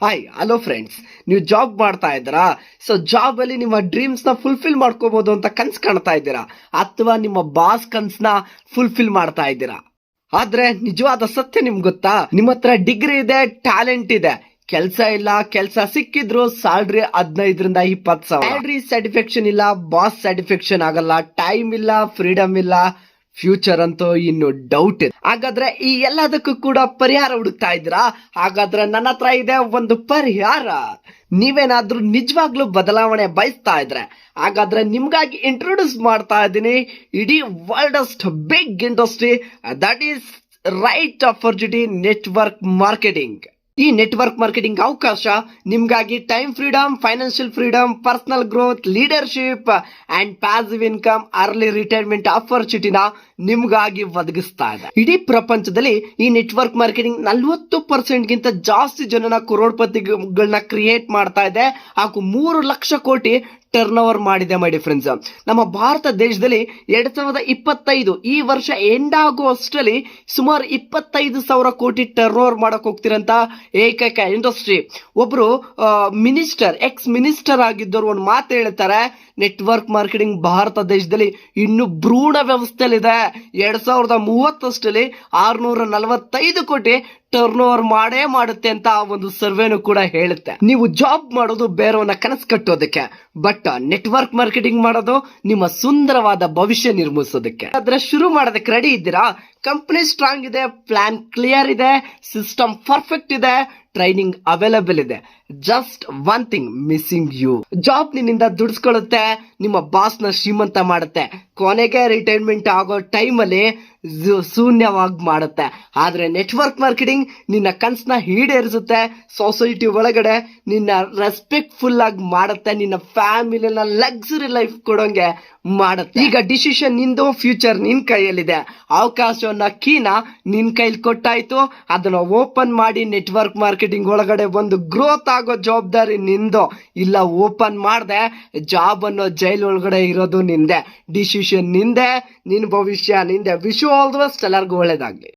Hi hello friends, ನೀವು job ಮಾಡ್ತಾ ಇದ್ದೀರಾ? ಸೊ ಜಾಬ್ ಅಲ್ಲಿ ನಿಮ್ಮ ಡ್ರೀಮ್ಸ್ ನ ಫುಲ್ಫಿಲ್ ಮಾಡ್ಕೋಬಹುದು ಅಂತ ಕನ್ಸ್ ಕಾಣ್ತಾ ಇದ್ದೀರಾ, ಅಥವಾ ನಿಮ್ಮ ಬಾಸ್ ಕನ್ಸ್ನ ಫುಲ್ಫಿಲ್ ಮಾಡ್ತಾ ಇದ್ದೀರಾ? ಆದ್ರೆ ನಿಜವಾದ ಸತ್ಯ ನಿಮ್ಗೆ ಗೊತ್ತಾ? ನಿಮ್ಮ ಹತ್ರ ಡಿಗ್ರಿ ಇದೆ, ಟ್ಯಾಲೆಂಟ್ ಇದೆ, ಕೆಲ್ಸ ಇಲ್ಲ, ಕೆಲ್ಸ ಸಿಕ್ಕಿದ್ರು ಸ್ಯಾಲ್ರಿ 15 ರಿಂದ 20 ಸಾವಿರ, ಸ್ಯಾಲ್ರಿ ಸ್ಯಾಟಿಸ್ಫ್ಯಾಕ್ಷನ್ ಇಲ್ಲ, ಬಾಸ್ ಸ್ಯಾಟಿಸ್ಫ್ಯಾಕ್ಷನ್ ಆಗಲ್ಲ, ಟೈಮ್ ಇಲ್ಲ, ಫ್ರೀಡಮ್ ಇಲ್ಲ, ಫ್ಯೂಚರ್ ಅಂತೂ ಇನ್ನು ಡೌಟ್ ಇದೆ. ಹಾಗಾದ್ರೆ ಈ ಎಲ್ಲದಕ್ಕೂ ಕೂಡ ಪರಿಹಾರ ಹುಡುಕ್ತಾ ಇದ್ದೀರಾ? ಹಾಗಾದ್ರೆ ನನ್ನ ಹತ್ರ ಇದೆ ಒಂದು ಪರಿಹಾರ. ನೀವೇನಾದ್ರೂ ನಿಜವಾಗ್ಲೂ ಬದಲಾವಣೆ ಬಯಸ್ತಾ ಇದ್ರೆ ಹಾಗಾದ್ರೆ ನಿಮ್ಗಾಗಿ ಇಂಟ್ರೊಡ್ಯೂಸ್ ಮಾಡ್ತಾ ಇದ್ದೀನಿ ಇಡೀ ವರ್ಲ್ಡ್ ಅಸ್ಟ್ big industry, that is right opportunity network marketing. ಈ ನೆಟ್ವರ್ಕ್ ಮಾರ್ಕೆಟಿಂಗ್ ಅವಕಾಶ ನಿಮ್ಗಾಗಿ time freedom, financial freedom, personal growth, leadership and passive income, early retirement ಆಪರ್ಚುನಿಟಿನ ನಿಮ್ಗಾಗಿ ಒದಗಿಸ್ತಾ ಇದೆ. ಇಡೀ ಪ್ರಪಂಚದಲ್ಲಿ ಈ ನೆಟ್ವರ್ಕ್ ಮಾರ್ಕೆಟಿಂಗ್ 40% ಜಾಸ್ತಿ ಜನನ ಕರೋಡ್ಪತಿಗಳನ್ನ ಕ್ರಿಯೇಟ್ ಮಾಡ್ತಾ ಇದೆ, ಹಾಗೂ 3 ಲಕ್ಷ ಕೋಟಿ ಟರ್ನ್ ಓವರ್ ಮಾಡಿದೆ ಮೈ ಫ್ರೆಂಡ್ಸ್. ನಮ್ಮ ಭಾರತ ದೇಶದಲ್ಲಿ 2025 ಈ ವರ್ಷ ಎಂಡ್ ಆಗೋ ಅಷ್ಟರಲ್ಲಿ ಸುಮಾರು 25,000 ಕೋಟಿ ಟರ್ನ್ ಓವರ್ ಮಾಡಕ್ ಹೋಗ್ತಿರಂತ ಏಕೈಕ ಇಂಡಸ್ಟ್ರಿ. ಒಬ್ರು ಎಕ್ಸ್ ಮಿನಿಸ್ಟರ್ ಆಗಿದ್ದವರು ಒಂದು ಮಾತು ಹೇಳ್ತಾರೆ, ನೆಟ್ವರ್ಕ್ ಮಾರ್ಕೆಟಿಂಗ್ ಭಾರತ ದೇಶದಲ್ಲಿ ಇನ್ನು ಭ್ರೂಣ ವ್ಯವಸ್ಥೆಯಲ್ಲಿದೆ. 2030 645 ಕೋಟಿ ಟರ್ನ್ ಓವರ್ ಮಾಡೇ ಮಾಡುತ್ತೆ ಅಂತ ಒಂದು ಸರ್ವೆನು ಕೂಡ ಹೇಳುತ್ತೆ. ನೀವು ಜಾಬ್ ಮಾಡೋದು ಬೇರೆಯವನ್ನ ಕನಸು ಕಟ್ಟೋದಕ್ಕೆ, ಬಟ್ ನೆಟ್ವರ್ಕ್ ಮಾರ್ಕೆಟಿಂಗ್ ಮಾಡೋದು ನಿಮ್ಮ ಸುಂದರವಾದ ಭವಿಷ್ಯ ನಿರ್ಮಿಸೋದಕ್ಕೆ. ಆದ್ರೆ ಶುರು ಮಾಡೋದಕ್ಕೆ ರೆಡಿ ಇದ್ದೀರಾ? ಕಂಪನಿ ಸ್ಟ್ರಾಂಗ್ ಇದೆ, ಪ್ಲಾನ್ ಕ್ಲಿಯರ್ ಇದೆ, ಸಿಸ್ಟಮ್ ಪರ್ಫೆಕ್ಟ್ ಇದೆ, ಟ್ರೈನಿಂಗ್ ಅವೈಲೇಬಲ್ ಇದೆ. Just one thing missing you. Job ನಿನ್ನಿಂದ ದುಡಿಸ್ಕೊಳ್ಳುತ್ತೆ, ನಿಮ್ಮ ಬಾಸ್ ನ ಶ್ರೀಮಂತ ಮಾಡುತ್ತೆ, ಕೊನೆಗೆ ರಿಟೈರ್ಮೆಂಟ್ ಆಗೋ ಟೈಮಲ್ಲಿ ಶೂನ್ಯವಾಗಿ ಮಾಡುತ್ತೆ. ಆದ್ರೆ ನೆಟ್ವರ್ಕ್ ಮಾರ್ಕೆಟಿಂಗ್ ನಿನ್ನ ಕನ್ಸನ್ನ ಈಡೇರಿಸುತ್ತೆ, ಸೊಸೈಟಿ ಒಳಗಡೆ ನಿನ್ನ ರೆಸ್ಪೆಕ್ಟ್ಫುಲ್ ಆಗಿ ಮಾಡುತ್ತೆ, ನಿನ್ನ ಫ್ಯಾಮಿಲಿನ ಲಕ್ಸುರಿ ಲೈಫ್ ಕೊಡೋಂಗೆ ಮಾಡುತ್ತೆ. ಈಗ ಡಿಸಿಷನ್ ನಿಂದು, ಫ್ಯೂಚರ್ ನಿನ್ ಕೈಯಲ್ಲಿದೆ. ಅವಕಾಶವನ್ನ ಕೀನ ನಿನ್ ಕೈಲಿ ಕೊಟ್ಟಾಯ್ತು, ಅದನ್ನ ಓಪನ್ ಮಾಡಿ ನೆಟ್ವರ್ಕ್ ಮಾರ್ಕೆಟಿಂಗ್ ಒಳಗಡೆ ಒಂದು ಗ್ರೋತ್ ಆಗೋ ಜವಾಬ್ದಾರಿ ನಿಂದು. ಇಲ್ಲ ಓಪನ್ ಮಾಡ್ದೆ, ಜಾಬ್ ಅನ್ನೋ ಜೈಲ್ ಒಳಗಡೆ ಇರೋದು ನಿಂದೆ. ಡಿಸಿಷನ್ ನಿಂದೆ, ನಿನ್ ಭವಿಷ್ಯ ನಿಂದೆ. Wish you all the best. ಎಲ್ಲರಿಗೂ ಒಳ್ಳೇದಾಗ್ಲಿ.